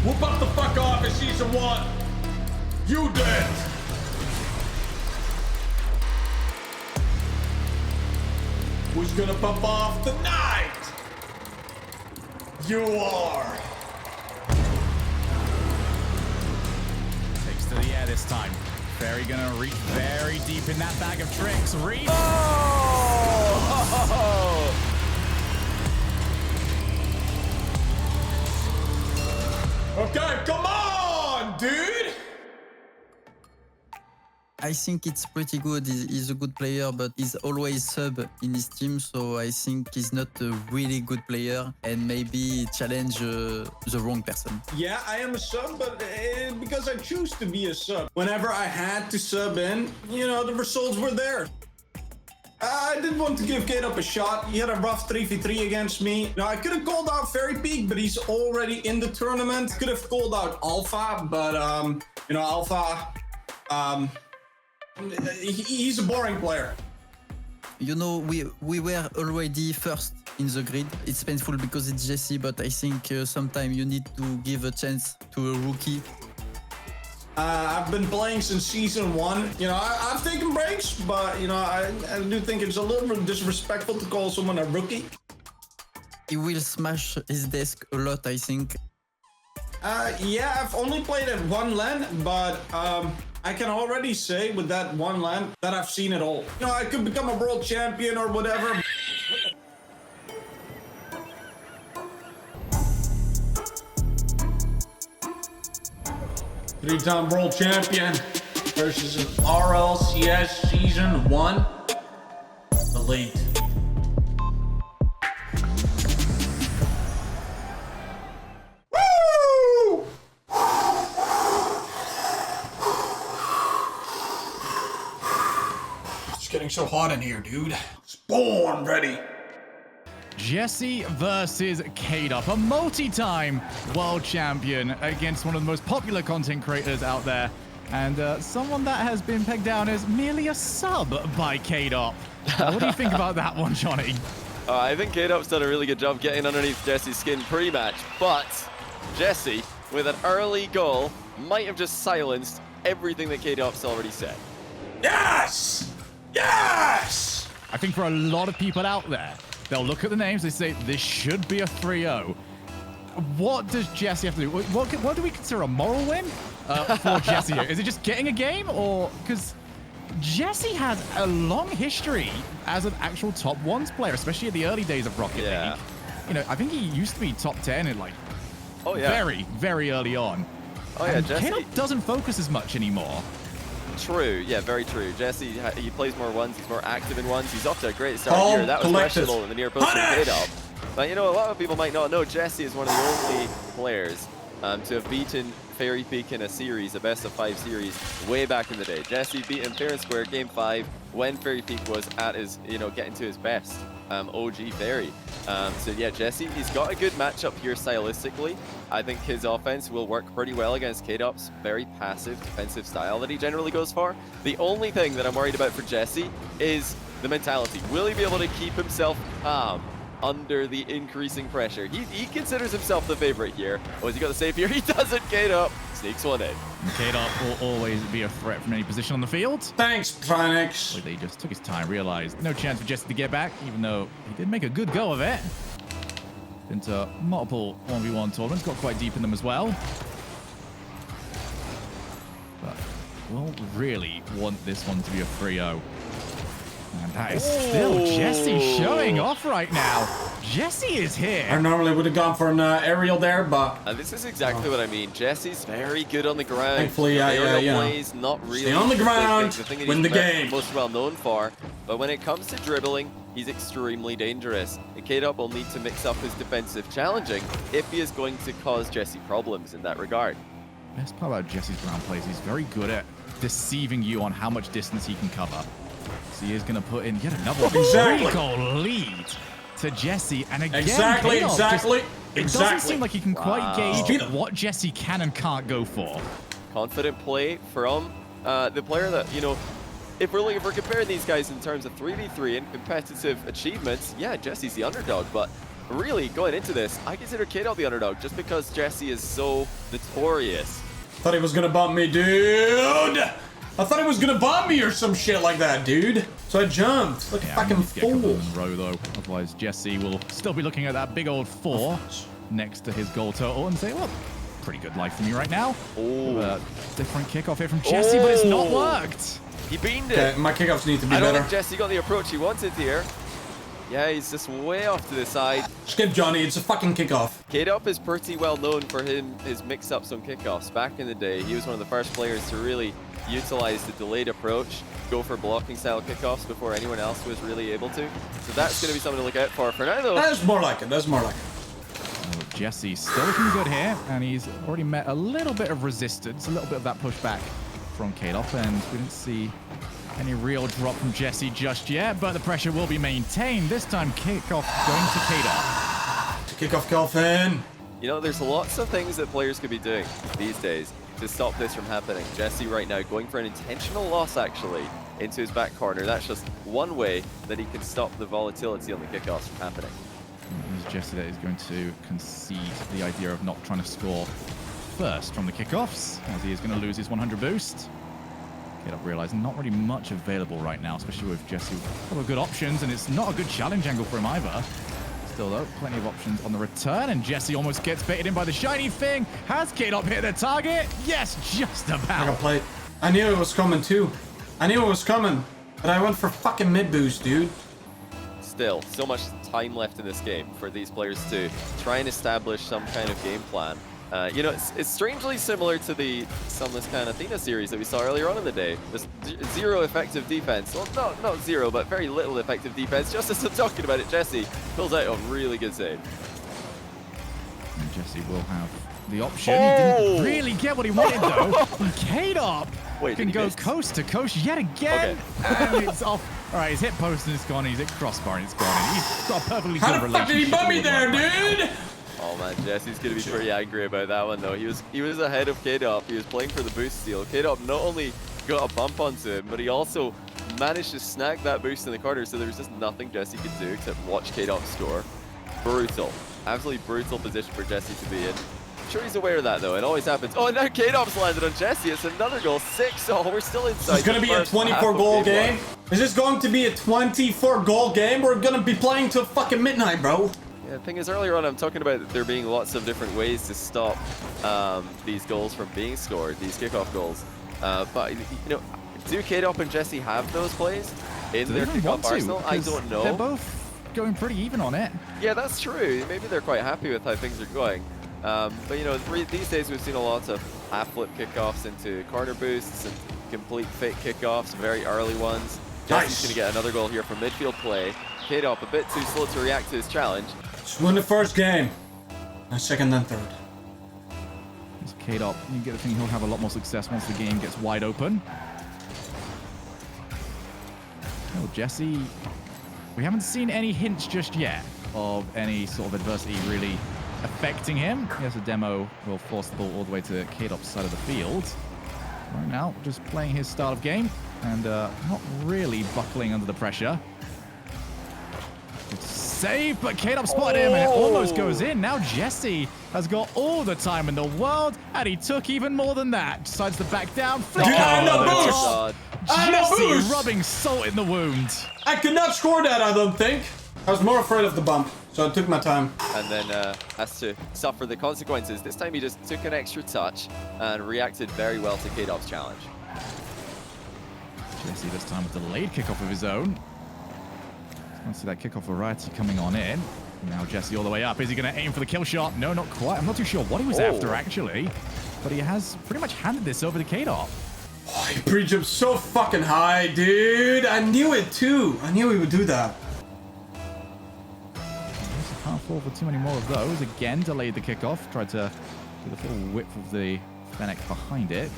Whoop up the fuck off in season 1. You did. Who's gonna pop off tonight? You are. Takes to the air this time. Fairy gonna reach very deep in that bag of tricks. Reach. Oh! Okay, come on, dude. I think it's pretty good. He's a good player, but he's always sub in his team, so I think he's not a really good player and maybe challenge the wrong person. Yeah, I am a sub, but because I choose to be a sub. Whenever I had to sub in, you know, the results were there. I did want to give Kaydop a shot. He had a rough 3v3 against me. Now, I could have called out Fairy Peak, but he's already in the tournament. Could have called out Alpha, but, you know, Alpha, he's a boring player. You know, we were already first in the grid. It's painful because it's Jessie, but I think sometimes you need to give a chance to a rookie. I've been playing since season 1. You know, I've taken breaks, but, you know, I do think it's a little bit disrespectful to call someone a rookie. He will smash his desk a lot, I think. Yeah, I've only played at 1 LAN, but I can already say with that 1 LAN that I've seen it all. You know, I could become a world champion or whatever. 3-time world champion versus an RLCS season 1 elite. Woo! It's getting so hot in here, dude. It's born ready. Jessie versus Kaydop, a multi-time world champion against one of the most popular content creators out there, and someone that has been pegged down as merely a sub by Kaydop. What do you think about that one, Johnny? I think Kaydop's done a really good job getting underneath Jessie's skin pre-match, but Jessie, with an early goal, might have just silenced everything that Kaydop's already said. Yes! Yes! I think for a lot of people out there, they'll look at the names, they say, this should be a 3-0. What does Jessie have to do? What do we consider a moral win for Jessie here? Is it just getting a game? Or, because Jessie has a long history as an actual top ones player, especially in the early days of Rocket League. You know, I think he used to be top 10 in like very, very early on. Oh yeah, Jessie Kaydop doesn't focus as much anymore. True, yeah, very true. Jessie, he plays more ones, he's more active in ones. He's off to a great start here. That was questionable in the near post from Kaydop. But you know, a lot of people might not know Jessie is one of the only players to have beaten Fairy Peak in a series, a best of 5 series, way back in the day. Jessie beat him fair and square game 5 when Fairy Peak was at his, you know, getting to his best. OG Fairy. So yeah, Jessie, he's got a good matchup here stylistically. I think his offense will work pretty well against Kaydop's very passive defensive style that he generally goes for. The only thing that I'm worried about for Jessie is the mentality. Will he be able to keep himself calm under the increasing pressure? He considers himself the favorite here. Oh, has he got the save here? He doesn't. Kaydop sneaks one in. And Kaydop will always be a threat from any position on the field. Thanks, Phoenix. He just took his time, realized no chance for Jessie to get back, even though he did make a good go of it. Into multiple 1v1 tournaments, got quite deep in them as well. But we'll really want this one to be a 3-0. And that is still Jessie showing off right now. Jessie is here. I normally would have gone for an aerial there, but... this is exactly what I mean. Jessie's very good on the ground. Thankfully, plays, not really. Stay on the ground, win the game. Most well known for. But when it comes to dribbling, he's extremely dangerous. And Kaydop will need to mix up his defensive challenging if he is going to cause Jessie problems in that regard. Best part about Jessie's ground plays, he's very good at deceiving you on how much distance he can cover. So he is going to put in yet another 3-goal lead to Jessie. And again, Exactly. It doesn't seem like he can quite gauge what Jessie can and can't go for. Confident play from the player that, you know, if we're comparing these guys in terms of 3v3 and competitive achievements, yeah, Jessie's the underdog, but really, going into this, I consider Kaydop the underdog just because Jessie is so notorious. Thought he was gonna bump me, dude! I thought he was gonna bomb me or some shit like that, dude. So I jumped like a fucking fool. In a row, though. Otherwise, Jessie will still be looking at that big old 4 next to his goal total and say, well, pretty good life for me right now. Oh. Different kickoff here from Jessie, but it's not worked. He beamed it. Okay, my kickoffs need to be I don't better. think Jessie got the approach he wanted here. Yeah, he's just way off to the side. Skip Johnny, it's a fucking kickoff. Kaydop is pretty well known for his mix-ups on kickoffs. Back in the day, he was one of the first players to really utilize the delayed approach, go for blocking style kickoffs before anyone else was really able to. So that's going to be something to look out for now, though. That's more like it. That's more like it. Oh, Jessie still looking good here, and he's already met a little bit of resistance, a little bit of that pushback from Kaydop, and we didn't see any real drop from Jessie just yet, but the pressure will be maintained. This time, kickoff going to Kaydop. Kickoff Kelvin. You know, there's lots of things that players could be doing these days to stop this from happening. Jessie right now going for an intentional loss, actually, into his back corner. That's just one way that he can stop the volatility on the kickoffs from happening. It's Jessie that is going to concede the idea of not trying to score first from the kickoffs, as he is going to lose his 100 boost. Kaydop realizing not really much available right now, especially with Jessie with a couple of good options, and it's not a good challenge angle for him either. Still, though, plenty of options on the return, and Jessie almost gets baited in by the shiny thing. Has Kaydop hit the target? Yes, just I about. got played. I knew it was coming too. I knew it was coming, but I went for fucking mid boost, dude. Still, so much time left in this game for these players to try and establish some kind of game plan. You know, it's strangely similar to the Sunless Can Athena series that we saw earlier on in the day. There's zero effective defense. Well, not zero, but very little effective defense. Just as I'm talking about it, Jessie pulls out a really good save. And Jessie will have the option. He didn't really get what he wanted, though. Kaydop can go coast to coast yet again. Okay. And it's off. All right, he's hit post and it's gone. He's hit crossbar and it's gone. And he's got a perfectly good relationship. How the fuck did he bump me there, dude? Oh man, Jessie's gonna be pretty angry about that one though. He was ahead of Kaydop. He was playing for the boost steal. Kaydop not only got a bump onto him, but he also managed to snag that boost in the corner. So there was just nothing Jessie could do except watch Kaydop score. Brutal, absolutely brutal position for Jessie to be in. I'm sure he's aware of that though. It always happens. Oh, and now Kaydop's landed on Jessie. It's another goal. 6-0. We're still inside. It's gonna be a 24-goal game. Is this going to be a 24-goal game? We're gonna be playing till fucking midnight, bro. Yeah, the thing is, earlier on, I'm talking about there being lots of different ways to stop these goals from being scored, these kickoff goals. But, you know, do Kaydop and Jessie have those plays in their kickoff arsenal? I don't know. They're both going pretty even on it. Yeah, that's true. Maybe they're quite happy with how things are going. But, you know, these days we've seen a lot of half-flip kickoffs into corner boosts and complete fake kickoffs, very early ones. Jessie's going to get another goal here from midfield play. Kaydop a bit too slow to react to his challenge. Just win the first game. And second and third. As Kaydop, you get the thing, he'll have a lot more success once the game gets wide open. Oh, Jessie, we haven't seen any hints just yet of any sort of adversity really affecting him. Here's a demo. Will force the ball all the way to Kaydop's side of the field. Right now, just playing his style of game and not really buckling under the pressure. Good save, but Kaydop spotted him and it almost goes in. Now Jessie has got all the time in the world, and he took even more than that. Decides to back down. Jessie rubbing salt in the wound. I could not score that, I don't think. I was more afraid of the bump, so I took my time. And then has to suffer the consequences. This time he just took an extra touch and reacted very well to Kaydop's challenge. Jessie this time with a delayed kickoff of his own. I see that kickoff variety coming on in. Now Jessie all the way up. Is he going to aim for the kill shot? No, not quite. I'm not too sure what he was after, actually. But he has pretty much handed this over to Kaydop. Oh, he pre-jumped so fucking high, dude. I knew it, too. I knew he would do that. Can't fall for too many more of those. Again, delayed the kickoff. Tried to do the full width of the Fennec behind it.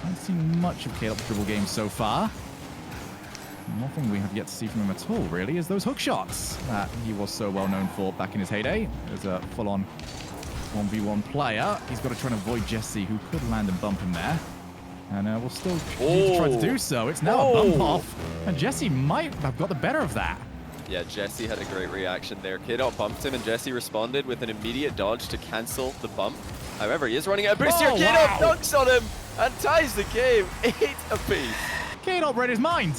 Haven't seen much of Kaydop's dribble game so far. One thing we have yet to see from him at all, really, is those hook shots that he was so well known for back in his heyday. As a full-on 1v1 player, he's got to try and avoid Jessie, who could land and bump him there. And we'll still continue to try to do so. It's now a bump off, and Jessie might have got the better of that. Yeah, Jessie had a great reaction there. Kaydop bumped him and Jessie responded with an immediate dodge to cancel the bump. However, he is running out of boost here. Kaydop dunks on him and ties the game 8 apiece. Kaydop read his mind.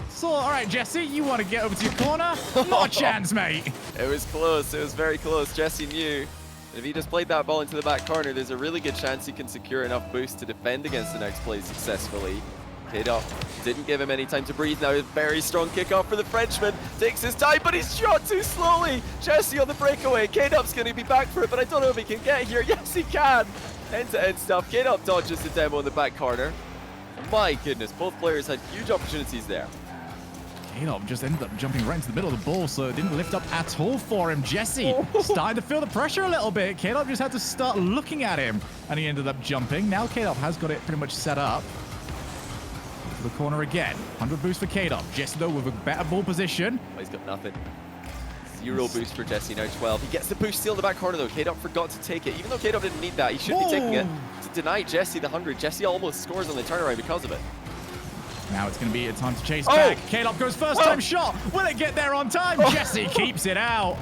So, all right, Jessie, you want to get over to your corner? Not a chance, mate. It was close. It was very close. Jessie knew if he just played that ball into the back corner, there's a really good chance he can secure enough boost to defend against the next play successfully. Kaydop didn't give him any time to breathe. Now a very strong kickoff for the Frenchman. Takes his time, but he's shot too slowly. Jessie on the breakaway. Kaydop's going to be back for it, but I don't know if he can get here. Yes, he can. End-to-end stuff. Kaydop dodges the demo in the back corner. My goodness, both players had huge opportunities there. Kaydop just ended up jumping right into the middle of the ball, so it didn't lift up at all for him. Jessie started to feel the pressure a little bit. Kaydop just had to start looking at him, and he ended up jumping. Now Kaydop has got it pretty much set up. To the corner again. 100 boost for Kaydop. Jessie, though, with a better ball position. Oh, he's got nothing. 0 boost for Jessie, now 12. He gets the push steal in the back corner, though. Kaydop forgot to take it. Even though Kaydop didn't need that, he should be taking it to deny Jessie the 100. Jessie almost scores on the turnaround because of it. Now it's going to be a time to chase back. Kaydop goes first time shot. Will it get there on time? Jessie keeps it out.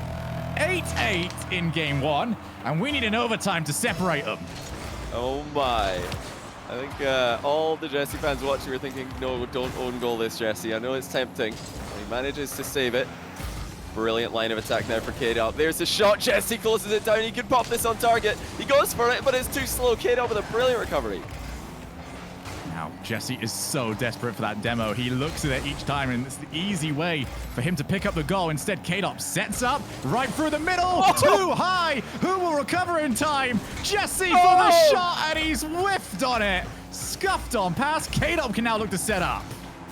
8-8 in game 1, and we need an overtime to separate them. Oh my. I think all the Jessie fans watching are thinking, no, don't own goal this, Jessie. I know it's tempting. He manages to save it. Brilliant line of attack now for Kaydop. There's the shot. Jessie closes it down. He could pop this on target. He goes for it, but it's too slow. Kaydop with a brilliant recovery. Now, Jessie is so desperate for that demo. He looks at it each time, and it's the easy way for him to pick up the goal. Instead, Kaydop sets up right through the middle. Too high. Who will recover in time? Jessie for the shot, and he's whiffed on it. Scuffed on pass. Kaydop can now look to set up.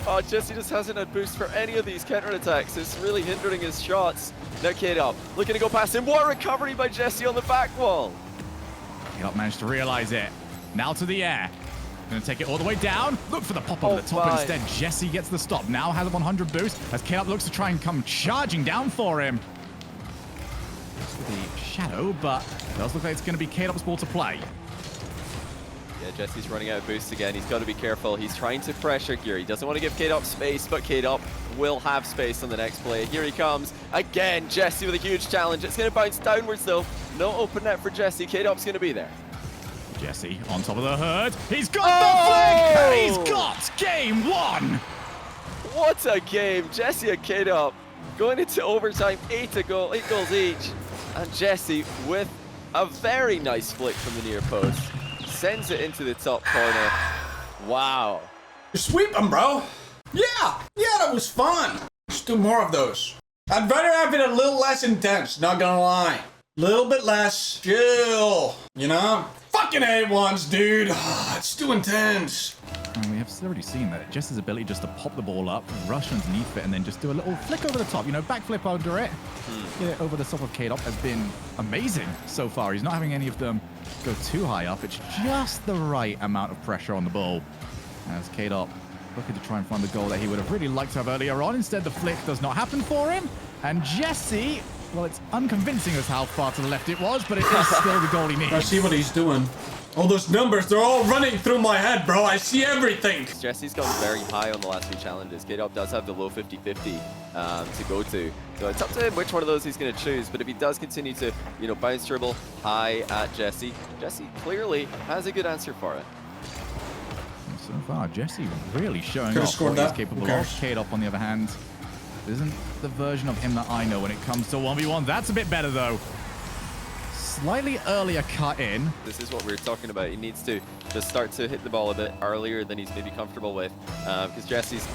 Oh, Jessie just hasn't had boost for any of these counterattacks. It's really hindering his shots. Now Kaydop looking to go past him. What a recovery by Jessie on the back wall. Kaydop managed to realize it. Now to the air. Going to take it all the way down. Look for the pop over the top, but instead Jessie gets the stop. Now has a 100 boost as Kaydop looks to try and come charging down for him. Just with the shadow, but it does look like it's going to be Kaydop's ball to play. Yeah, Jessie's running out of boost again. He's got to be careful. He's trying to pressure here. He doesn't want to give Kaydop space, but Kaydop will have space on the next play. Here he comes. Again, Jessie with a huge challenge. It's going to bounce downwards, though. No open net for Jessie. Kaydop's going to be there. Jessie on top of the herd. He's got the flick, and he's got game 1. What a game. Jessie and Kaydop going into overtime, 8 goals each. And Jessie with a very nice flick from the near post. Sends it into the top corner. Wow. Sweep them, bro. Yeah, that was fun. Let's do more of those. I'd rather have it a little less intense, not gonna lie. Little bit less chill, you know? Fucking A1s, dude. It's too intense. And we have already seen that Jessie's ability just to pop the ball up, rush underneath it, and then just do a little flick over the top, you know, backflip under it. Get it over the top of Kaydop has been amazing so far. He's not having any of them go too high up. It's just the right amount of pressure on the ball. As Kaydop looking to try and find the goal that he would have really liked to have earlier on. Instead, the flick does not happen for him. And Jessie, well, it's unconvincing as how far to the left it was, but it is still the goal he needs. I see what he's doing. All those numbers, they're all running through my head, bro. I see everything. Jessie's gone very high on the last few challenges. Kaydop does have the low 50-50 to go to. So it's up to him which one of those he's going to choose. But if he does continue to, you know, bounce dribble high at Jessie, Jessie clearly has a good answer for it. So far, Jessie really showing off what he's capable of. Kaydop, on the other hand, isn't the version of him that I know when it comes to 1v1. That's a bit better, though. Slightly earlier cut in. This is what we were talking about. He needs to just start to hit the ball a bit earlier than he's maybe comfortable with, because Jessie's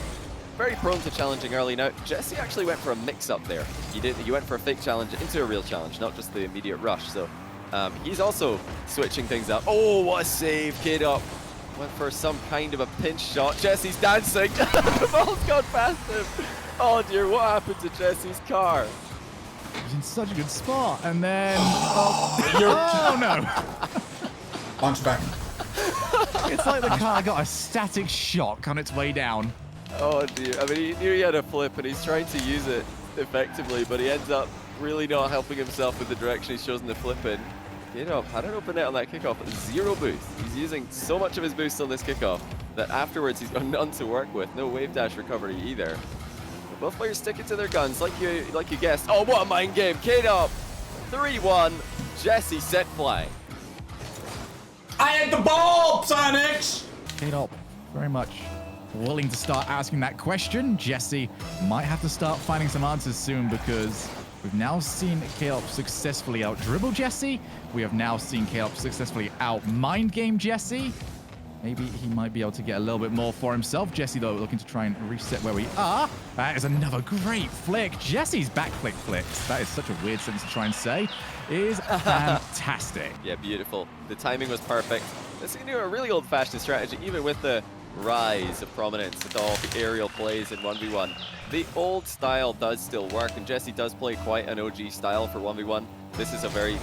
very prone to challenging early. Now, Jessie actually went for a mix-up there. He went for a fake challenge into a real challenge, not just the immediate rush. So he's also switching things up. Oh, what a save, Kaydop. Went for some kind of a pinch shot. Jessie's dancing. The ball's gone past him. Oh dear, what happened to Jessie's car? He's in such a good spot, and then oh no! Bounce back. It's like the car got a static shock on its way down. Oh dear. I mean, he knew he had a flip, and he's trying to use it effectively, but he ends up really not helping himself with the direction he's chosen to flip in. Kaydop had an open net on that kickoff, but 0 boost. He's using so much of his boost on this kickoff that afterwards he's got none to work with. No wave dash recovery either. Both players sticking to their guns, like you guessed. Oh, what a mind game. Kaydop, 3-1. Jessie set flying. I had the ball, Sonics! Kaydop very much willing to start asking that question. Jessie might have to start finding some answers soon because we've now seen Kaydop successfully out-dribble Jessie. We have now seen Kaydop successfully out-mind game Jessie. Maybe he might be able to get a little bit more for himself. Jessie, though, looking to try and reset where we are. That is another great flick. Jessie's back flicks. That is such a weird sentence to try and say. Is fantastic. Yeah, beautiful. The timing was perfect. This is a really old-fashioned strategy, even with the rise of prominence with all the aerial plays in 1v1. The old style does still work, and Jessie does play quite an OG style for 1v1. This is a very,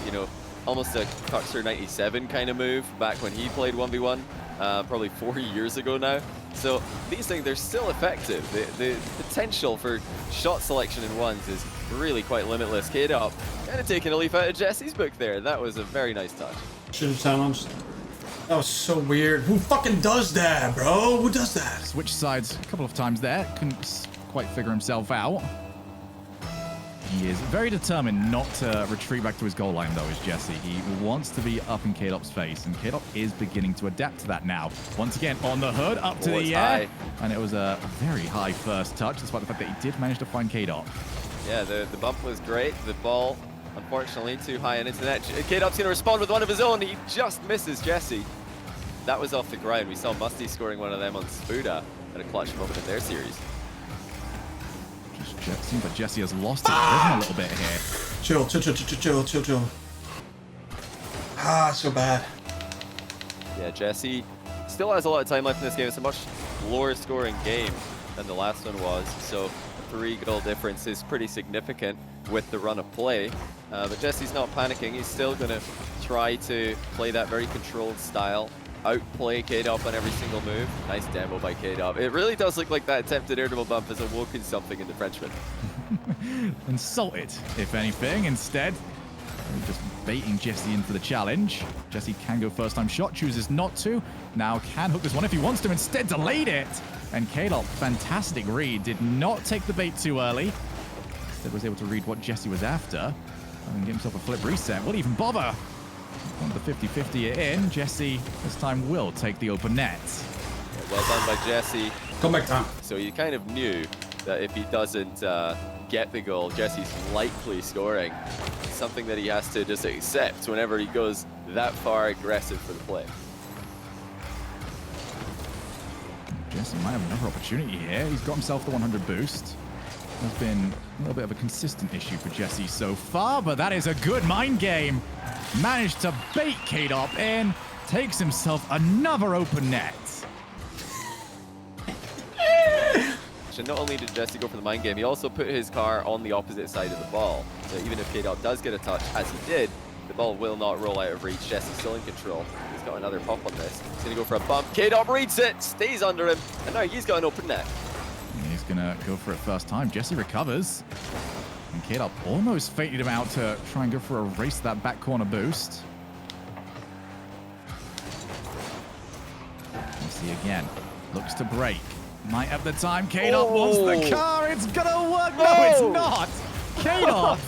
almost a Cuxer 97 kind of move back when he played 1v1. Probably 4 years ago now. So these things, they're still effective. The potential for shot selection in ones is really quite limitless. Kaydop kind of taking a leaf out of Jessie's book there. That was a very nice touch. Should have challenged. That was so weird. Who fucking does that, bro? Who does that? Switch sides a couple of times there. Couldn't quite figure himself out. He is very determined not to retreat back to his goal line, though, is Jessie. He wants to be up in Kaydop's face, and Kaydop is beginning to adapt to that now. Once again, on the hood, up to the air. And it was a very high first touch, despite the fact that he did manage to find Kaydop. Yeah, the bump was great. The ball, unfortunately, too high and into the net. Kaydop's going to respond with one of his own. He just misses Jessie. That was off the ground. We saw Musty scoring one of them on Spuda at a clutch moment in their series. Seems like Jessie has lost his rhythm a little bit here. Chill. So bad. Yeah, Jessie still has a lot of time left in this game. It's a much lower scoring game than the last one was, so a 3-goal difference is pretty significant with the run of play. But Jessie's not panicking. He's still going to try to play that very controlled style, outplay Kaydop on every single move. Nice demo by Kaydop. It really does look like that attempted air dribble bump has awoken something in the Frenchman. Insulted, if anything. Instead, just baiting Jessie in for the challenge. Jessie can go first time shot, chooses not to. Now can hook this one if he wants to, instead delayed it. And Kaydop, fantastic read, did not take the bait too early. Instead was able to read what Jessie was after and get himself a flip reset. Will even bother? On the 50-50 it in, Jessie this time will take the open net. Yeah, well done by Jessie. Come back time. So you kind of knew that if he doesn't get the goal, Jessie's likely scoring. It's something that he has to just accept whenever he goes that far aggressive for the play. Jessie might have another opportunity here. He's got himself the 100 boost. Has been a little bit of a consistent issue for Jessie so far, but that is a good mind game. Managed to bait Kaydop in, takes himself another open net. So not only did Jessie go for the mind game, he also put his car on the opposite side of the ball. So even if Kaydop does get a touch, as he did, the ball will not roll out of reach. Jessie's still in control. He's got another pop on this. He's going to go for a bump. Kaydop reads it, stays under him, and now he's got an open net. He's going to go for it first time. Jessie recovers. And Kaydop almost fainted him out to try and go for a race to that back corner boost. Let's see again. Looks to break. Might have the time. Kaydop wants the car. It's going to work. No, it's not. Kaydop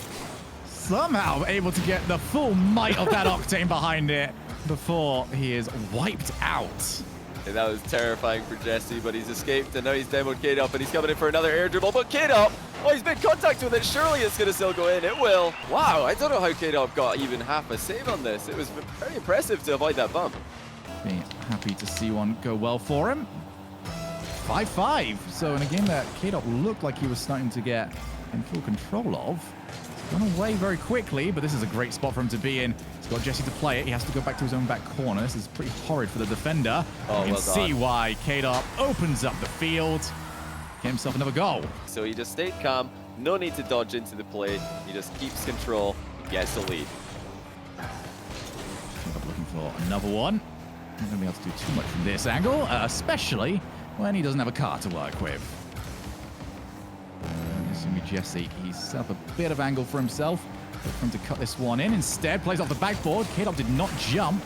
somehow able to get the full might of that octane behind it before he is wiped out. And that was terrifying for Jessie, but he's escaped, and now he's demoed Kaydop, and he's coming in for another air dribble. But Kaydop, oh, he's made contact with it. Surely it's going to still go in. It will. Wow, I don't know how Kaydop got even half a save on this. It was very impressive to avoid that bump. Be happy to see one go well for him. 5-5. So in a game that Kaydop looked like he was starting to get in full control of, he's gone away very quickly, but this is a great spot for him to be in. He's got Jessie to play it. He has to go back to his own back corner. This is pretty horrid for the defender. Oh, you can see why Kaydop opens up the field. Get himself another goal. So he just stayed calm. No need to dodge into the play. He just keeps control, gets the lead. Kaydop looking for another one. Not going to be able to do too much from this angle, especially when he doesn't have a car to work with. Assuming Jessie, he's set up a bit of angle for himself. For him to cut this one in. Instead, plays off the backboard. Kaydop did not jump.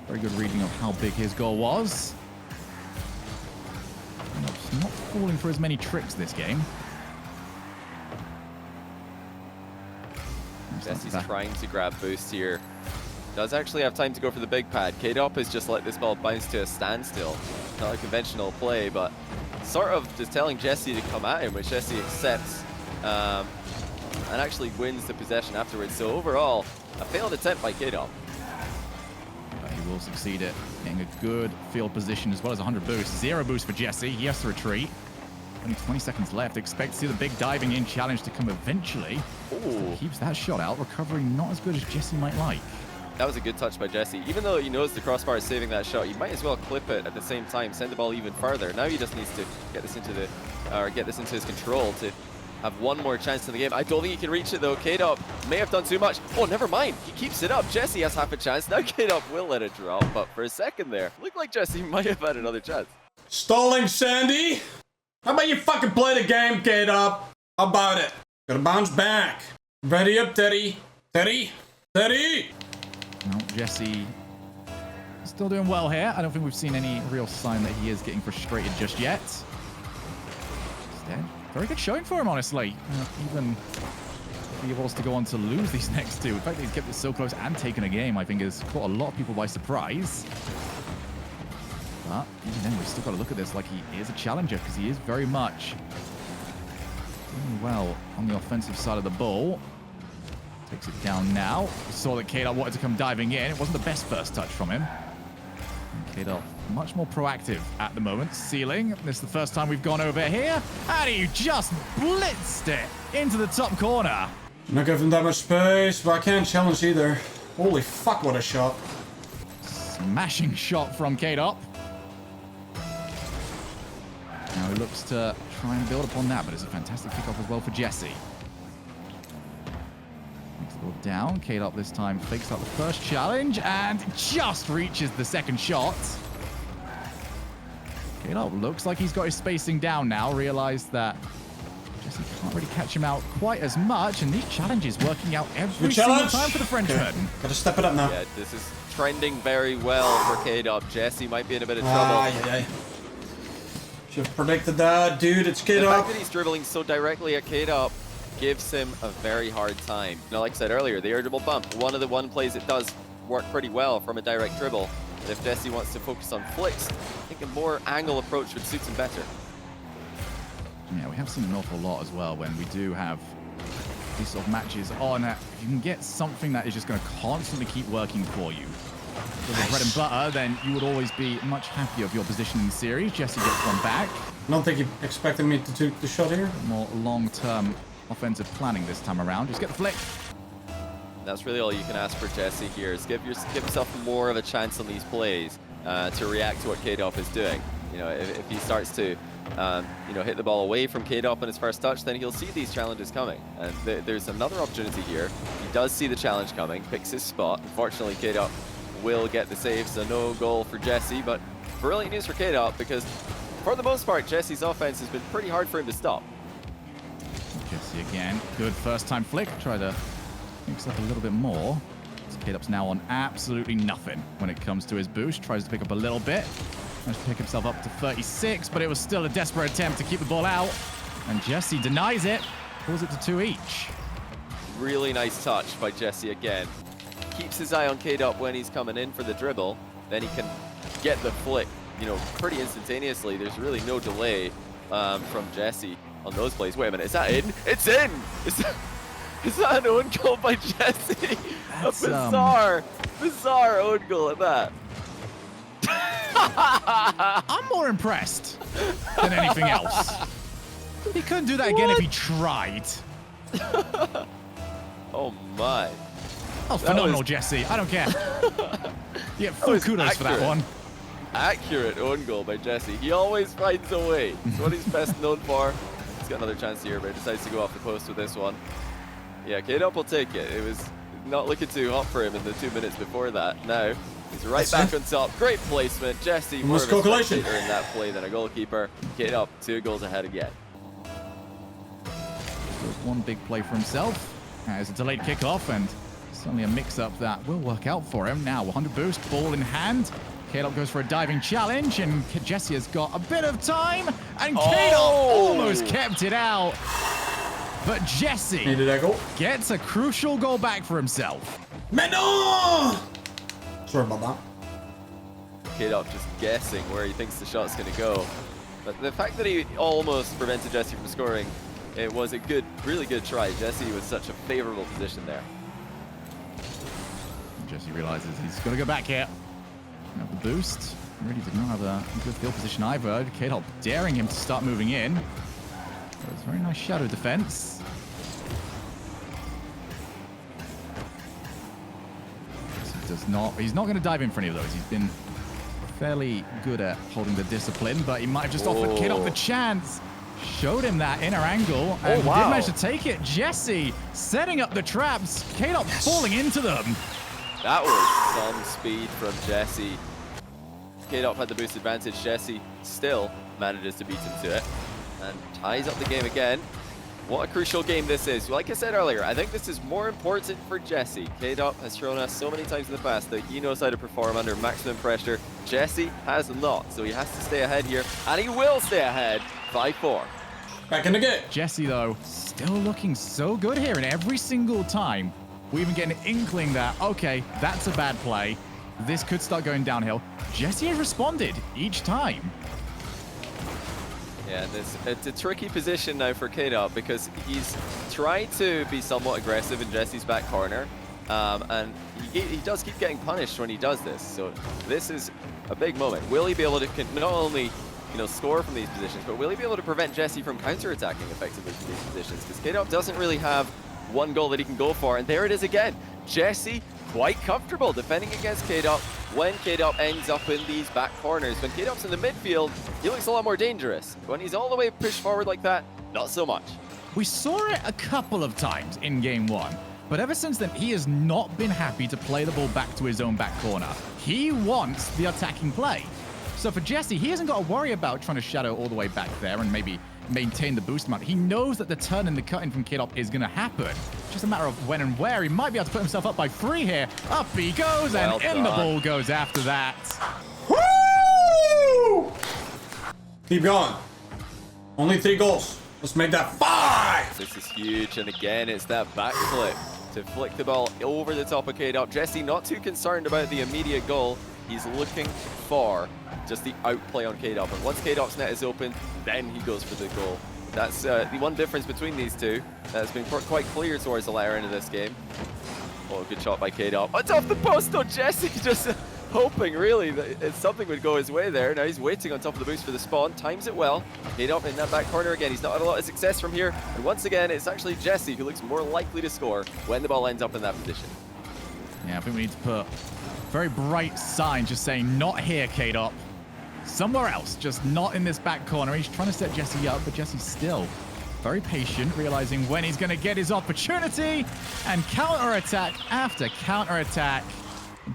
Very good reading of how big his goal was. Kaydop's not falling for as many tricks this game. Jesse's trying to grab boost here. Does actually have time to go for the big pad. Kaydop has just let this ball bounce to a standstill. Not a conventional play, but sort of just telling Jessie to come at him, which Jessie accepts and actually wins the possession afterwards. So overall, a failed attempt by Kaydop. He will succeed at getting a good field position as well as 100 boost. 0 boost for Jessie. He has to retreat. Only 20 seconds left. Expect to see the big diving in challenge to come eventually. Still keeps that shot out. Recovery not as good as Jessie might like. That was a good touch by Jessie. Even though he knows the crossbar is saving that shot, he might as well clip it at the same time, send the ball even farther. Now he just needs to get this into his control to have one more chance in the game. I don't think he can reach it though. Kaydop may have done too much. Oh, never mind. He keeps it up. Jessie has half a chance. Now Kaydop will let it drop, but for a second there, looked like Jessie might have had another chance. Stalling, Sandy. How about you fucking play the game, Kaydop? How about it? Gotta bounce back. Ready up, Teddy. Teddy. Teddy. No, Jessie still doing well here. I don't think we've seen any real sign that he is getting frustrated just yet. Instead, very good showing for him, honestly. Even if he was to go on to lose these next two. In fact, he's kept it so close and taken a game, I think has caught a lot of people by surprise. But even then, we've still got to look at this like he is a challenger because he is very much doing well on the offensive side of the ball. Takes it down now. We saw that Kaydop wanted to come diving in. It wasn't the best first touch from him. And Kaydop much more proactive at the moment. Ceiling. This is the first time we've gone over here. And he just blitzed it into the top corner. Not giving that much space, but I can't challenge either. Holy fuck, what a shot. Smashing shot from Kaydop. Now he looks to try and build upon that, but it's a fantastic kickoff as well for Jessie. Down. Kaydop this time fakes out the first challenge and just reaches the second shot. Kaydop looks like he's got his spacing down now. Realized that Jessie can't really catch him out quite as much, and these challenges working out every single time for the Frenchman. Gotta step it up now. Yeah, this is trending very well for Kaydop. Jessie might be in a bit of trouble. Should have predicted that, dude. It's Kaydop. The fact that he's dribbling so directly at Kaydop gives him a very hard time. Now, like I said earlier, the air dribble bump, one of the plays it does work pretty well from a direct dribble. And if Jessie wants to focus on flicks, I think a more angle approach would suit him better. Yeah, we have seen an awful lot as well when we do have these sort of matches on. If you can get something that is just going to constantly keep working for you, for the bread and butter, then you would always be much happier of your position in the series. Jessie gets one back. I don't think he expected me to take the shot here. More long-term offensive planning this time around. Just get the flick. That's really all you can ask for Jessie here, is give himself more of a chance on these plays to react to what Kaydop is doing. You know, if he starts to you know, hit the ball away from Kaydop on his first touch, then he'll see these challenges coming. And there's another opportunity here. He does see the challenge coming, picks his spot. Unfortunately, Kaydop will get the save, so no goal for Jessie, but brilliant news for Kaydop because for the most part, Jessie's offense has been pretty hard for him to stop. Jessie again. Good first time flick. Try to mix up a little bit more. Kaydop's now on absolutely nothing when it comes to his boost. Tries to pick up a little bit. Managed to pick himself up to 36, but it was still a desperate attempt to keep the ball out. And Jessie denies it. Pulls it to 2 each. Really nice touch by Jessie again. Keeps his eye on Kaydop when he's coming in for the dribble. Then he can get the flick, you know, pretty instantaneously. There's really no delay from Jessie on those plays. Wait a minute, is that in? It's in! Is that an own goal by Jessie? That's, a bizarre own goal at that. I'm more impressed than anything else. He couldn't do that again if he tried. Oh my. Oh, phenomenal, Jessie. I don't care. You get full kudos for that one. Accurate own goal by Jessie. He always finds a way. It's what he's best known for. He's got another chance here, but he decides to go off the post with this one. Yeah, Kaydop will take it. It was not looking too hot for him in the 2 minutes before that. Now, he's right back on top. Great placement. Jessie more of a spectator in that play than a goalkeeper. Kaydop 2 goals ahead again. One big play for himself. It's a delayed kickoff and certainly a mix-up that will work out for him. Now, 100 boost, ball in hand. Kaydop goes for a diving challenge, and Jessie has got a bit of time, and Kaydop almost kept it out. But Jesse Needed that goal. gets a crucial goal back for himself. Mais non! Sorry about that. Kaydop just guessing where he thinks the shot's going to go. But the fact that he almost prevented Jessie from scoring, it was a good, really good try. Jessie was such a favorable position there. Jesse realizes he's going to go back here. Have the boost. Really did not have a good field position either. Kaydop daring him to start moving in. So it's a very nice shadow defense. He's not going to dive in for any of those. He's been fairly good at holding the discipline, but he might have just offered Kaydop the chance. Showed him that inner angle and did manage to take it. Jesse setting up the traps. Kaydop falling into them. That was some speed from Jesse. Kaydop had the boost advantage. Jesse still manages to beat him to it and ties up the game again. What a crucial game this is. Like I said earlier, I think this is more important for Jesse. Kaydop has shown us so many times in the past that he knows how to perform under maximum pressure. Jesse has not, so he has to stay ahead here, and he will stay ahead 5-4. Back in the game. Jesse, though, still looking so good here, and every single time we even get an inkling that, okay, that's a bad play. This could start going downhill. Jesse has responded each time. Yeah, it's a tricky position now for Kaydop because he's tried to be somewhat aggressive in Jesse's back corner, and he does keep getting punished when he does this. So this is a big moment. Will he be able to not only score from these positions, but will he be able to prevent Jesse from counter-attacking effectively from these positions? Because Kaydop doesn't really have one goal that he can go for, and there it is again. Jesse quite comfortable defending against Kaydop when Kaydop ends up in these back corners. When Kaydop's in the midfield, he looks a lot more dangerous. When he's all the way pushed forward like that, not so much. We saw it a couple of times in game one, but ever since then, he has not been happy to play the ball back to his own back corner. He wants the attacking play. So for Jesse, he hasn't got to worry about trying to shadow all the way back there and maybe maintain the boost amount. He knows that the turn and the cut-in from Kaydop is going to happen. Just a matter of when and where. He might be able to put himself up by 3 here. Up he goes, and in the ball goes after that. Woo! Keep going. Only 3 goals. Let's make that 5! This is huge, and again, it's that back flip to flick the ball over the top of Kaydop. Jesse not too concerned about the immediate goal. He's looking for just the outplay on Kaydop, and once Kaydop's net is open, then he goes for the goal. That's the one difference between these two. That's been quite clear towards the latter end of this game. Oh, good shot by Kaydop. It's off the post, though. Jesse just hoping, really, that something would go his way there. Now he's waiting on top of the boost for the spawn. Times it well. Kaydop in that back corner again. He's not had a lot of success from here. And once again, it's actually Jesse who looks more likely to score when the ball ends up in that position. Yeah, I think we need to put a very bright sign just saying, not here, Kaydop. Somewhere else, just not in this back corner. He's trying to set Jesse up, but Jesse's still very patient, realizing when he's going to get his opportunity, and counter-attack after counter-attack.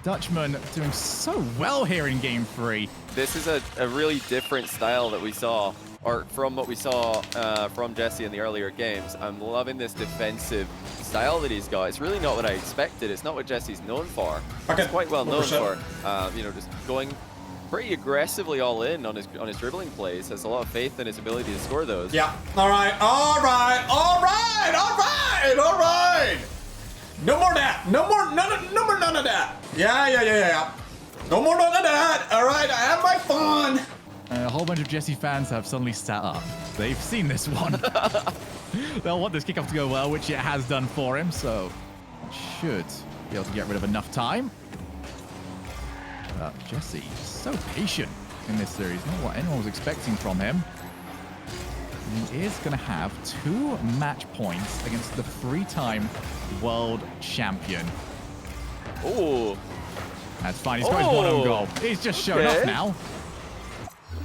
Dutchman doing so well here in game 3. This is a really different style that we saw, or from what we saw from Jesse in the earlier games. I'm loving this defensive style that he's got. It's really not what I expected. It's not what Jesse's known for. Okay. He's quite well known for, just going pretty aggressively all in on his dribbling plays. Has a lot of faith in his ability to score those. Yeah. All right. No more that. No more none of that. Yeah. No more none of that. All right. I have my fun. A whole bunch of Jesse fans have suddenly sat up. They've seen this one. They'll want this kickoff to go well, which it has done for him, so it should be able to get rid of enough time. Jesse, so patient in this series. Not what anyone was expecting from him. And he is going to have 2 match points against the 3-time world champion. Oh, that's fine. He's got his 1 own goal. He's just showing off now.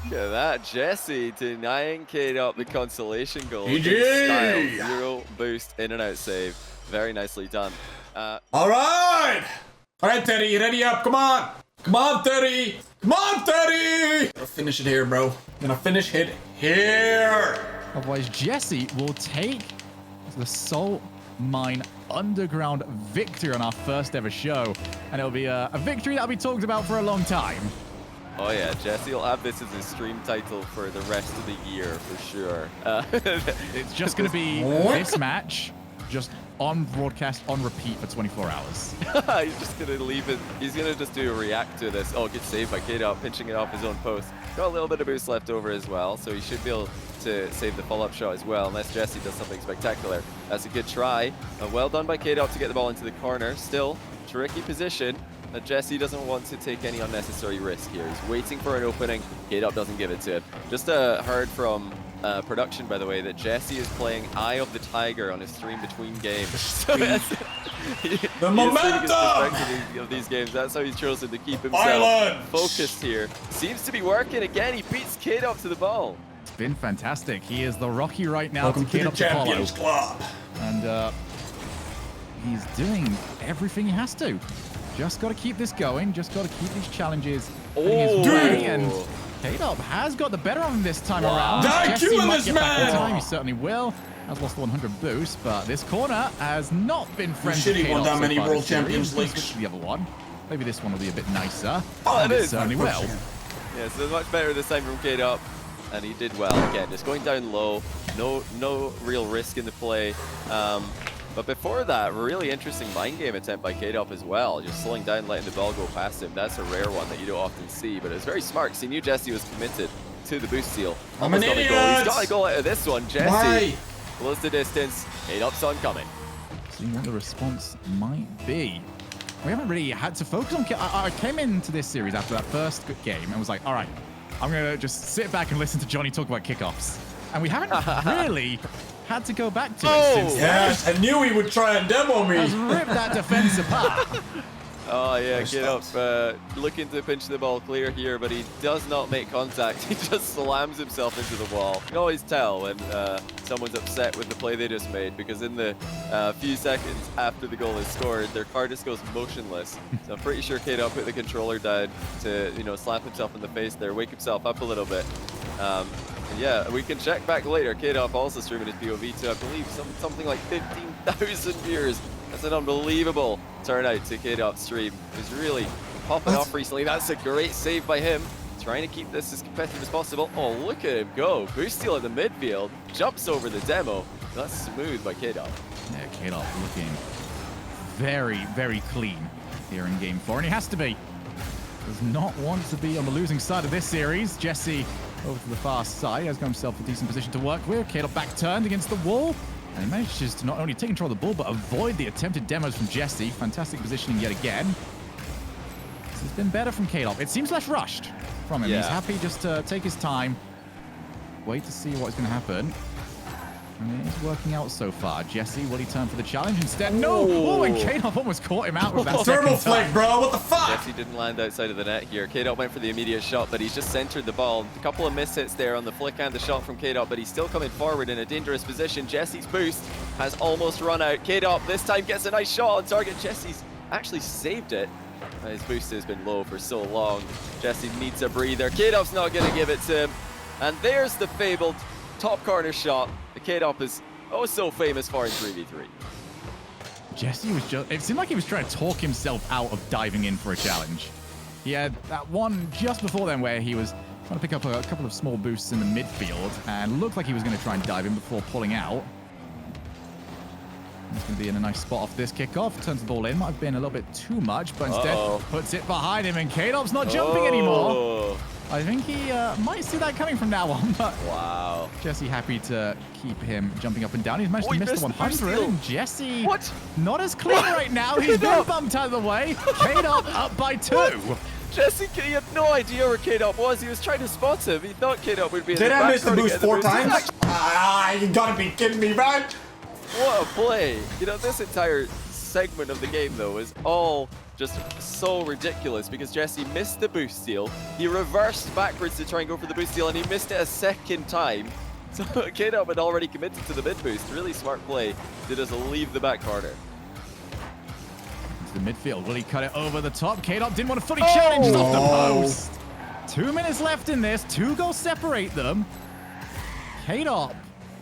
Look at that. Jesse denying Kaydop the consolation goal. GG! Style, 0 boost, in and out save. Very nicely done. All right, Teddy, you ready up? Come on, Teddy. Gonna finish it here, bro. Gonna finish it here. Otherwise, Jesse will take the Salt Mine Underground victory on our first ever show. And it'll be a victory that'll be talked about for a long time. Oh yeah, Jesse will have this as his stream title for the rest of the year for sure. It's just going to be this match, just on broadcast, on repeat for 24 hours. He's just going to leave it. He's going to just do a react to this. Oh, gets saved by Kaydop, pinching it off his own post. Got a little bit of boost left over as well, so he should be able to save the follow-up shot as well, unless Jesse does something spectacular. That's a good try. Well done by Kaydop to get the ball into the corner. Still, tricky position. Jesse doesn't want to take any unnecessary risk here. He's waiting for an opening. Kaydop doesn't give it to him. Just heard from production, by the way, that Jesse is playing Eye of the Tiger on his stream between games. So the momentum of these games. That's how he's chosen to keep himself focused here. Seems to be working again. He beats Kaydop to the ball. It's been fantastic. He is the Rocky right now. Welcome to the Kaydop Champions Club. And he's doing everything he has to. Just got to keep this going. Just got to keep these challenges in his way. And Kaydop has got the better of him this time around. Jesse might get back in time. He certainly will. Has lost the 100 boost, but this corner has not been friends with Kaydop that many so far World this series. Champions We'll Leagues. switch to the other one. Maybe this one will be a bit nicer. Oh, it is. Certainly will. Yeah, so much better this time from Kaydop. And he did well again, just going down low, no real risk in the play. But before that, really interesting mind game attempt by Kaydop as well, just slowing down, letting the ball go past him. That's a rare one that you don't often see, but it's very smart because he knew Jesse was committed to the boost steal. I'm an idiot! He's got a goal out of this one. Jesse close the distance. Kaydop's oncoming. Seeing what the response might be. We haven't really had to focus on. I came into this series after that first game and was like, all right, I'm going to just sit back and listen to Johnny talk about kickoffs. And we haven't really had to go back to it since. Yes, I knew he would try and demo me. Has ripped that defense apart. Oh yeah, Kaydop looking to pinch the ball clear here, but he does not make contact. He just slams himself into the wall. You can always tell when someone's upset with the play they just made, because in the few seconds after the goal is scored, their car just goes motionless. So I'm pretty sure Kaydop put the controller down to, you know, slap himself in the face there, wake himself up a little bit. Yeah, we can check back later. Kaydop also streaming his POV to, I believe, something like 15,000 viewers. That's an unbelievable turnout to Kaydop's stream. He's really popping off recently. That's a great save by him. Trying to keep this as competitive as possible. Oh, look at him go. Boost steal at the midfield. Jumps over the demo. That's smooth by Kaydop. Yeah, Kaydop looking very, very clean here in Game 4. And he has to be. Does not want to be on the losing side of this series. Jesse over to the far side. He has got himself a decent position to work with. Kaydop back turned against the wall. And he manages to not only take control of the ball, but avoid the attempted demos from Jesse. Fantastic positioning yet again. This has been better from Kaydop. It seems less rushed from him. Yeah. He's happy just to take his time, wait to see what's going to happen. And it is working out so far. Jesse, will he turn for the challenge instead? No! Oh, and Kaydop almost caught him out with that Thermal second flake, time. bro. What the fuck? Jesse didn't land outside of the net here. Kaydop went for the immediate shot, but he's just centered the ball. A couple of mishits there on the flick and the shot from Kaydop, but he's still coming forward in a dangerous position. Jesse's boost has almost run out. Kaydop this time gets a nice shot on target. Jesse's actually saved it. His boost has been low for so long. Jesse needs a breather. Kaydop's not going to give it to him. And there's the fabled top corner shot that Kaydop is oh so famous for in 3v3. Jesse was just, it seemed like he was trying to talk himself out of diving in for a challenge. He had that one just before then where he was trying to pick up a couple of small boosts in the midfield and looked like he was going to try and dive in before pulling out. He's going to be in a nice spot off this kickoff. Turns the ball in. Might have been a little bit too much, but instead puts it behind him, and Kaydop's not jumping anymore. I think he might see that coming from now on, but wow. Jesse happy to keep him jumping up and down. He's managed to miss the 100, and Jesse not as clean right now. He's been bumped out of the way. Kaydop up by 2. Jesse, he had no idea where Kaydop was. He was trying to spot him. He thought Kaydop would be in the back. Did I miss the boost 4 times? You gotta be kidding me, man. What a play. You know, this entire segment of the game, though, is all just so ridiculous because Jesse missed the boost steal. He reversed backwards to try and go for the boost steal, and he missed it a second time. So Kaydop had already committed to the mid boost. Really smart play to just leave the back corner. Into the midfield. Will he cut it over the top? Kaydop didn't want to fully challenge off the post. 2 minutes left in this. 2 goals separate them. Kaydop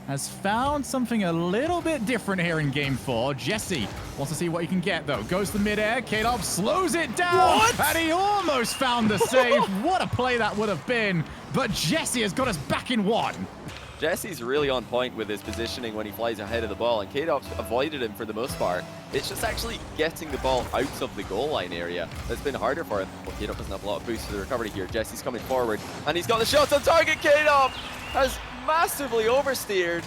has found something a little bit different here in game 4. Jessie wants to see what he can get, though. Goes to midair. Kaydop slows it down. What? And he almost found the save. What a play that would have been. But Jessie has got us back in 1. Jesse's really on point with his positioning when he flies ahead of the ball, and Kaydop's avoided him for the most part. It's just actually getting the ball out of the goal line area that's been harder for him. Well, Kaydop doesn't have a lot of boost for the recovery here. Jesse's coming forward, and he's got the shots on target. Kaydop has massively oversteered.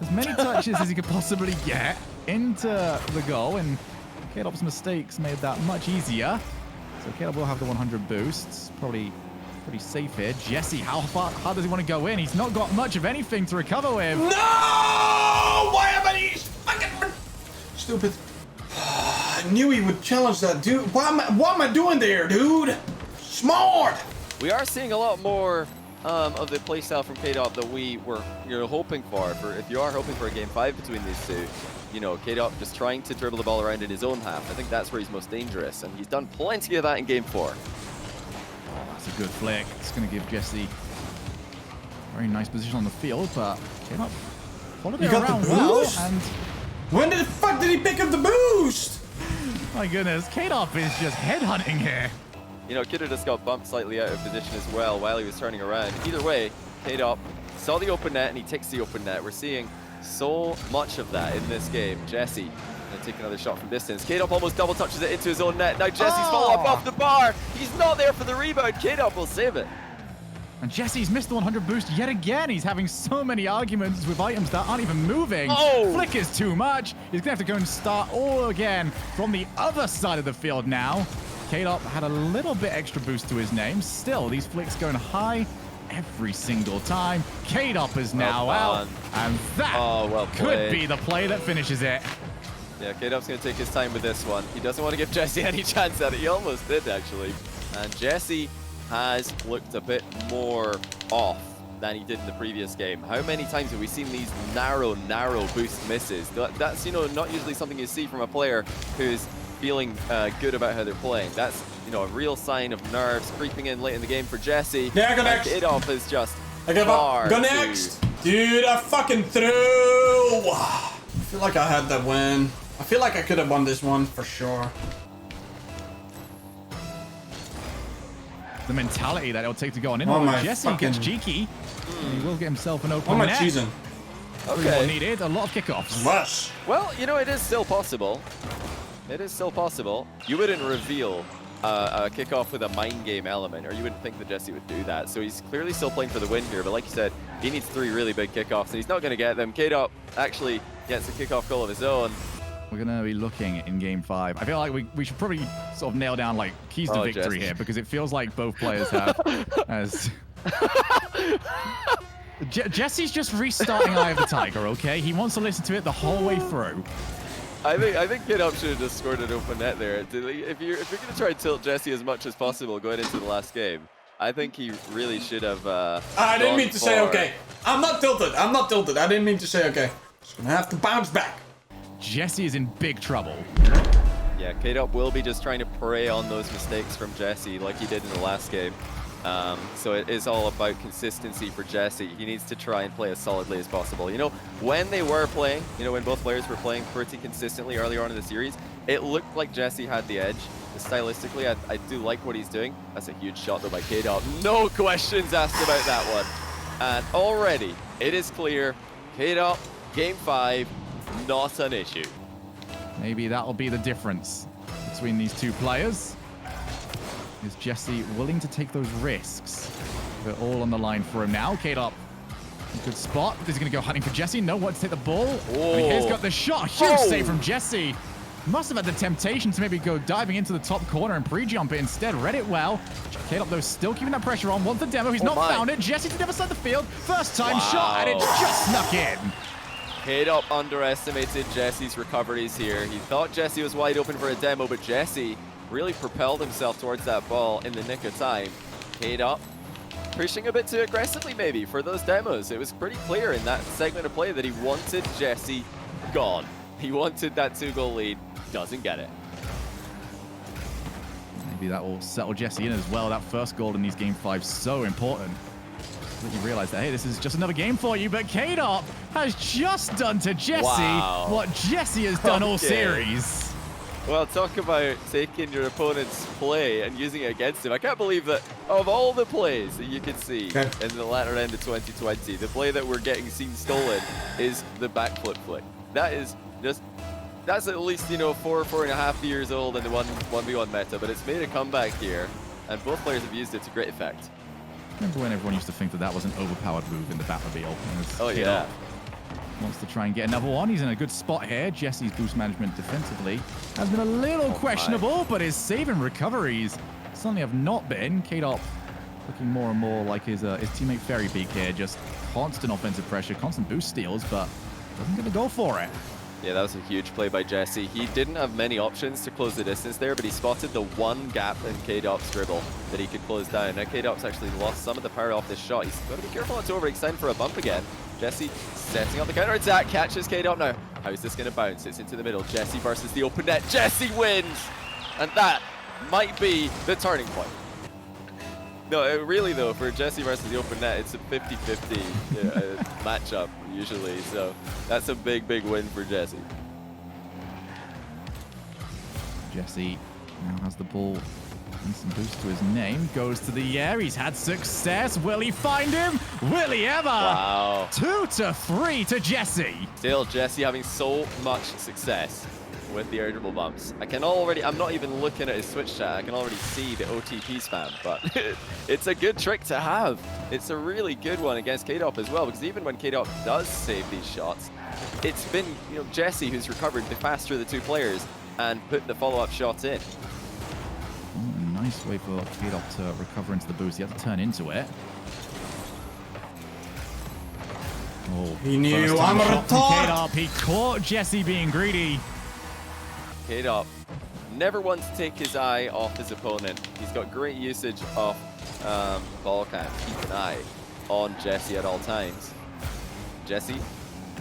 As many touches as he could possibly get into the goal, and Kaydop's mistakes made that much easier. So Kaydop will have the 100 boosts, probably pretty safe here. Jessie, how does he want to go in? He's not got much of anything to recover with. No! Why am I fucking stupid? I knew he would challenge that dude. What am I doing there, dude? Smart! We are seeing a lot more of the playstyle from Kaydop that we were hoping for. If you are hoping for a game 5 between these two, Kaydop just trying to dribble the ball around in his own half. I think that's where he's most dangerous, and he's done plenty of that in game 4. That's a good flick. It's going to give Jessie a very nice position on the field, but Kaydop followed it around well. And when the fuck did he pick up the boost? my goodness, Kaydop is just headhunting here. Could have just got bumped slightly out of position as well while he was turning around. Either way, Kaydop saw the open net and he takes the open net. We're seeing so much of that in this game. Jessie going to take another shot from distance. Kaydop almost double touches it into his own net. Now Jessie's fallen off the bar. He's not there for the rebound. Kaydop will save it. And Jessie's missed the 100 boost yet again. He's having so many arguments with items that aren't even moving. Oh! Flick is too much. He's going to have to go and start all again from the other side of the field now. Kaydop had a little bit extra boost to his name. Still, these flicks going high every single time. Kaydop is now out. And that could be the play that finishes it. Yeah, Kaydop's going to take his time with this one. He doesn't want to give Jessie any chance at it. He almost did, actually. And Jessie has looked a bit more off than he did in the previous game. How many times have we seen these narrow boost misses? That's, not usually something you see from a player who's feeling good about how they're playing. That's, a real sign of nerves creeping in late in the game for Jessie. Yeah, go next. Kaydop is just I give up. Go next. Dude, I fucking threw. I feel like I had that win. I feel like I could have won this one for sure. The mentality that it'll take to go on in. Jessie gets cheeky. He will get himself an open net. What am I cheesing? Okay. Needed a lot of kickoffs. Less. Well, it is still possible. It is still possible. You wouldn't reveal a kickoff with a mind game element, or you wouldn't think that Jessie would do that. So he's clearly still playing for the win here, but like you said, he needs 3 really big kickoffs, and he's not going to get them. Kaydop actually gets a kickoff goal of his own. We're going to be looking in game 5. I feel like we should probably sort of nail down like keys to victory here, because it feels like both players have as... Jessie's just restarting Eye of the Tiger, okay? He wants to listen to it the whole way through. I think Kaydop should have just scored an open net there. If you're going to try and tilt Jessie as much as possible going into the last game, I think he really should have. I didn't mean to say okay. I'm not tilted. I didn't mean to say okay. Just gonna have to bounce back. Jessie is in big trouble. Yeah, Kaydop will be just trying to prey on those mistakes from Jessie like he did in the last game. So it is all about consistency for Jessie. He needs to try and play as solidly as possible. When they were playing, when both players were playing pretty consistently earlier on in the series, it looked like Jessie had the edge. Stylistically, I do like what he's doing. That's a huge shot though by Kaydop. No questions asked about that one. And already, it is clear, Kaydop, game 5, not an issue. Maybe that'll be the difference between these two players. Is Jessie willing to take those risks? They're all on the line for him now. Kaydop, good spot. Is he going to go hunting for Jessie? No, wants to take the ball. And he's got the shot. Huge save from Jessie. Must have had the temptation to maybe go diving into the top corner and pre-jump it instead. Read it well. Kaydop, though, still keeping that pressure on. Wants the demo. He's not found it. Jessie to the other side of the field. First time shot, and it just snuck in. Kaydop underestimated Jessie's recoveries here. He thought Jessie was wide open for a demo, but Jessie really propelled himself towards that ball in the nick of time. Kaydop pushing a bit too aggressively maybe for those demos. It was pretty clear in that segment of play that he wanted Jessie gone. He wanted that 2-goal lead. Doesn't get it. Maybe that will settle Jessie in as well. That first goal in these game 5 so important. Let you realize that, hey, this is just another game for you, but Kaydop has just done to Jessie what Jessie has done all series. Well, talk about taking your opponent's play and using it against him. I can't believe that of all the plays that you could see in the latter end of 2020, the play that we're getting seen stolen is the backflip flick. That is just, that's at least, you know, 4.5 years old in the 1v1 meta, but it's made a comeback here, and both players have used it to great effect. Remember when everyone used to think that that was an overpowered move in the Batmobile? Oh, yeah. Wants to try and get another one. He's in a good spot here. Jesse's boost management defensively has been a little questionable, but his save and recoveries certainly have not been. Kaydop looking more and more like his teammate Fairy Beak here. Just constant offensive pressure, constant boost steals, but doesn't get to go for it. Yeah, that was a huge play by Jessie. He didn't have many options to close the distance there, but he spotted the one gap in Kaydop's dribble that he could close down. Now Kaydop's actually lost some of the power off this shot. He's got to be careful not to overextend for a bump again. Jessie setting up the counter attack, catches Kaydop now. How is this going to bounce? It's into the middle. Jessie versus the open net. Jessie wins! And that might be the turning point. No, really though, for Jessie versus the open net, it's a 50-50 matchup usually. So that's a big, big win for Jessie. Jessie now has the ball. Instant boost to his name. Goes to the air. He's had success. Will he find him? Will he ever? Wow. 2-3 to Jessie. Still, Jessie having so much success with the air dribble bumps. I'm not even looking at his Twitch chat. I can already see the OTP spam, but it's a good trick to have. It's a really good one against Kaydop as well, because even when Kaydop does save these shots, it's been, you know, Jessie who's recovered the faster of the two players and put the follow-up shot in. Nice way for Kaydop to recover into the boost. He had to turn into it. Oh, he knew I'm a retard. He caught Jessie being greedy. Kaydop never wants to take his eye off his opponent. He's got great usage of ball cam. Keep an eye on Jessie at all times. Jessie,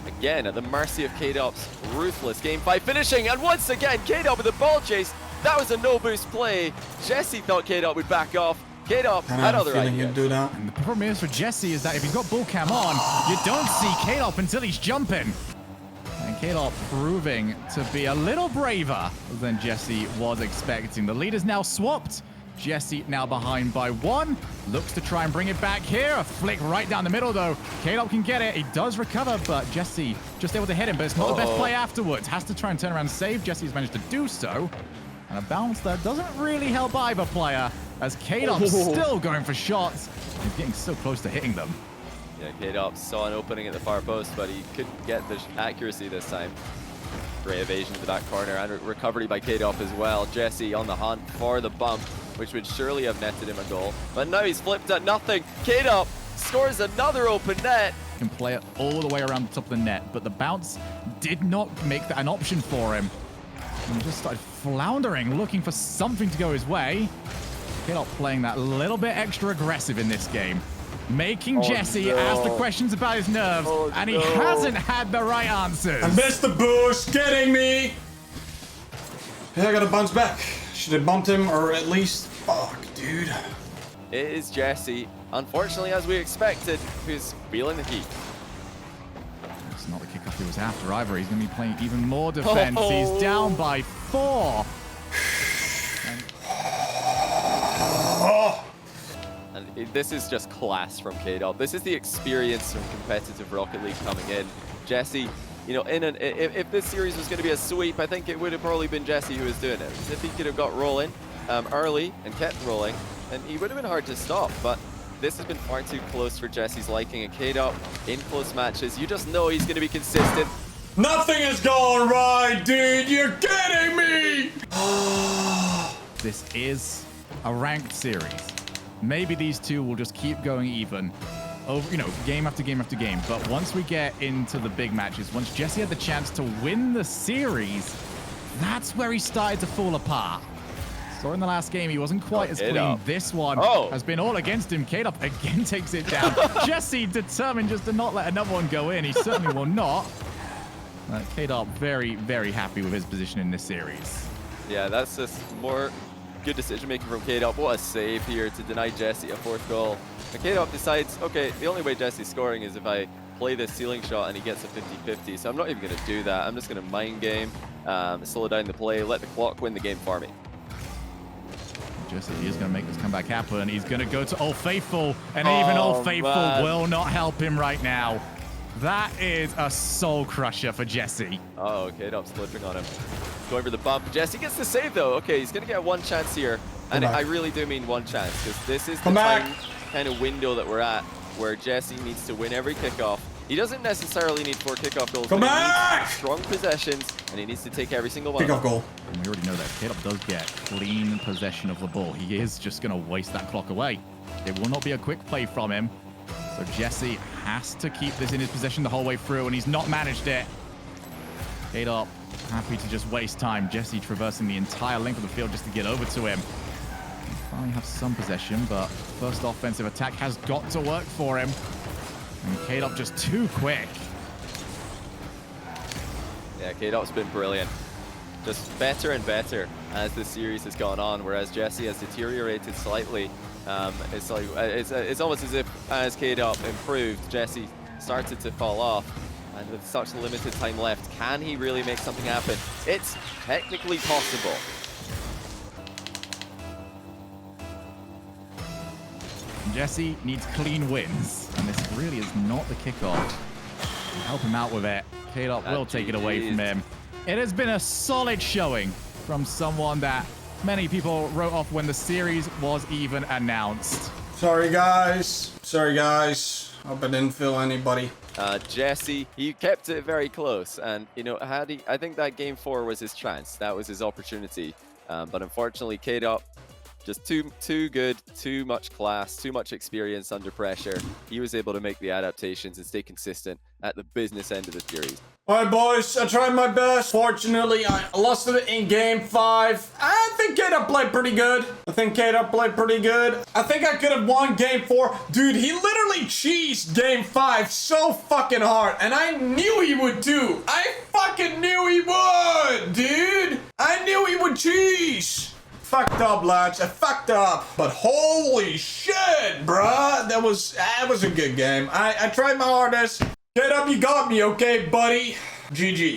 again, at the mercy of Kaydop's ruthless game 5 finishing. And once again, Kaydop with a ball chase. That was a no-boost play. Jessie thought Kaydop would back off. Kaydop had other ideas. Do that. And the problem is for Jessie is that if he's got bull cam on, you don't see Kaydop until he's jumping. And Kaydop proving to be a little braver than Jessie was expecting. The lead is now swapped. Jessie now behind by 1. Looks to try and bring it back here. A flick right down the middle, though. Kaydop can get it. He does recover, but Jessie just able to hit him. But it's not the best play afterwards. Has to try and turn around and save. Jessie's managed to do so. And a bounce that doesn't really help either player, as Kaydop's still going for shots. He's getting so close to hitting them. Yeah, Kaydop saw an opening at the far post, but he couldn't get the accuracy this time. Great evasion in the back corner and recovery by Kaydop as well. Jessie on the hunt for the bump, which would surely have netted him a goal. But now he's flipped at nothing. Kaydop scores another open net. Can play it all the way around the top of the net, but the bounce did not make that an option for him. And just started floundering, looking for something to go his way. Kaydop playing that little bit extra aggressive in this game. Making Jessie ask the questions about his nerves, and he hasn't had the right answers. I missed the boost, getting me! Okay, I gotta bounce back. Should have bumped him, or at least... Fuck, dude. It is Jessie, unfortunately as we expected, who's feeling the heat. It's not the kickoff he was after either. He's going to be playing even more defense. He's down by 4. And this is just class from Kaydop. This is the experience from competitive Rocket League coming in. Jessie, you know, if this series was going to be a sweep, I think it would have probably been Jessie who was doing it. If he could have got rolling early and kept rolling, and he would have been hard to stop. But this has been far too close for Jessie's liking. And Kaydop in close matches, you just know he's going to be consistent. Nothing is going right, dude. You're kidding me. This is a ranked series. Maybe these two will just keep going even over, you know, game after game after game. But once we get into the big matches, once Jessie had the chance to win the series, that's where he started to fall apart. So in the last game, he wasn't quite as clean. This one has been all against him. Kaydop again takes it down. Jessie determined just to not let another one go in. He certainly will not. Kaydop very, very happy with his position in this series. Yeah, that's just more good decision making from Kaydop. What a save here to deny Jessie a 4th goal. And Kaydop decides, okay, the only way Jessie's scoring is if I play this ceiling shot and he gets a 50-50. So I'm not even going to do that. I'm just going to mind game, slow down the play, let the clock win the game for me. Jessie is going to make this comeback happen. He's going to go to Old Faithful, and even Old Faithful will not help him right now. That is a soul crusher for Jessie. Oh, Kaydop's slipping on him. Going for the bump. Jessie gets the save, though. Okay, he's going to get one chance here. And I really do mean one chance, because this is the time kind of window that we're at where Jessie needs to win every kickoff. He doesn't necessarily need 4 kickoff goals. Come back! He needs strong possessions, and he needs to take every single one. Kickoff goal. And we already know that Kaydop does get clean possession of the ball. He is just going to waste that clock away. It will not be a quick play from him. So Jessie has to keep this in his possession the whole way through, and he's not managed it. Kaydop happy to just waste time. Jessie traversing the entire length of the field just to get over to him. He finally have some possession, but first offensive attack has got to work for him. And Kaydop just too quick. Yeah, Kaydop's been brilliant. Just better and better as the series has gone on, whereas Jessie has deteriorated slightly. It's almost as if as Kaydop improved, Jessie started to fall off. And with such limited time left, can he really make something happen? It's technically possible. Jessie needs clean wins, and this really is not the kickoff. Help him out with it. Kaydop will take it away from him. It has been a solid showing from someone that many people wrote off when the series was even announced. Sorry, guys. Sorry, guys. Hope I didn't feel anybody. Jessie, he kept it very close, and you know, I think that game 4 was his chance. That was his opportunity, but unfortunately, Kaydop just too good, too much class, too much experience under pressure. He was able to make the adaptations and stay consistent at the business end of the series. All right, boys, I tried my best. Fortunately, I lost it in game 5. I think Kaydop played pretty good. I think I could have won game 4. Dude, he literally cheesed game 5 so fucking hard, and I knew he would too. I fucking knew he would, dude. I knew he would cheese. Fucked up, lads. I fucked up. But holy shit, bruh. That was a good game. I tried my hardest. Get up, you got me, okay, buddy? GG.